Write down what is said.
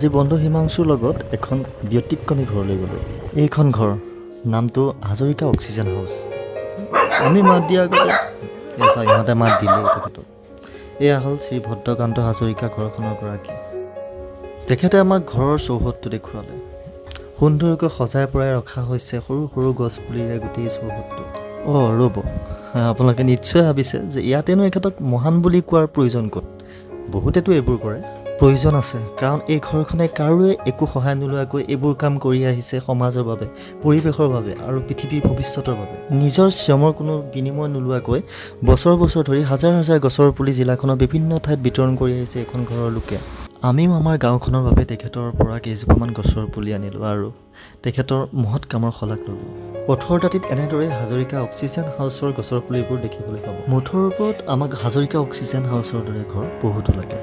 আজি বন্ধু হিমাংশুৰ লগত এখন ব্যতিক্ৰমী ঘৰলৈ গ'লোঁ। এইখন ঘৰ নামটো হাজৰিকা অক্সিজেন হাউচ। আমি মাত দিয়া আগতে ইহঁতে মাত দিলেই তেখেতক। এয়া হ'ল শ্ৰী ভদ্ৰকান্ত হাজৰিকা ঘৰখনৰ গৰাকী। তেখেতে আমাক ঘৰৰ চৌহদটো দেখুৱালে। সুন্দৰকৈ সজাই পৰাই ৰখা হৈছে সৰু সৰু গছপুলিৰে গোটেই চৌহদটো। ৰ'ব, আপোনালোকে নিশ্চয় ভাবিছে যে ইয়াতেনো এখেতক মহান বুলি কোৱাৰ প্ৰয়োজন ক'ত। বহুতেতো এইবোৰ কৰে। প্ৰয়োজন আছে, কাৰণ এই ঘৰখনে কাৰোৱে একো সহায় নোলোৱাকৈ এইবোৰ কাম কৰি আহিছে সমাজৰ বাবে, পৰিৱেশৰ বাবে আৰু পৃথিৱীৰ ভৱিষ্যতৰ বাবে। নিজৰ শ্ৰমৰ কোনো বিনিময় নোলোৱাকৈ বছৰ বছৰ ধৰি হাজাৰ হাজাৰ গছৰ পুলি জিলাখনৰ বিভিন্ন ঠাইত বিতৰণ কৰি আহিছে এইখন ঘৰৰ লোকে। আমিও আমাৰ গাঁওখনৰ বাবে তেখেতৰ পৰা কেইজোপামান গছৰ পুলি আনিলোঁ আৰু তেখেতৰ মহৎ কামৰ শলাগ ল'লোঁ। পথৰ দাঁতিত এনেদৰে হাজৰিকা অক্সিজেন হাউচৰ গছৰ পুলিবোৰ দেখিবলৈ পাব। মুঠৰ ওপৰত আমাক হাজৰিকা অক্সিজেন হাউচৰ দৰে ঘৰ বহুতো লাগে।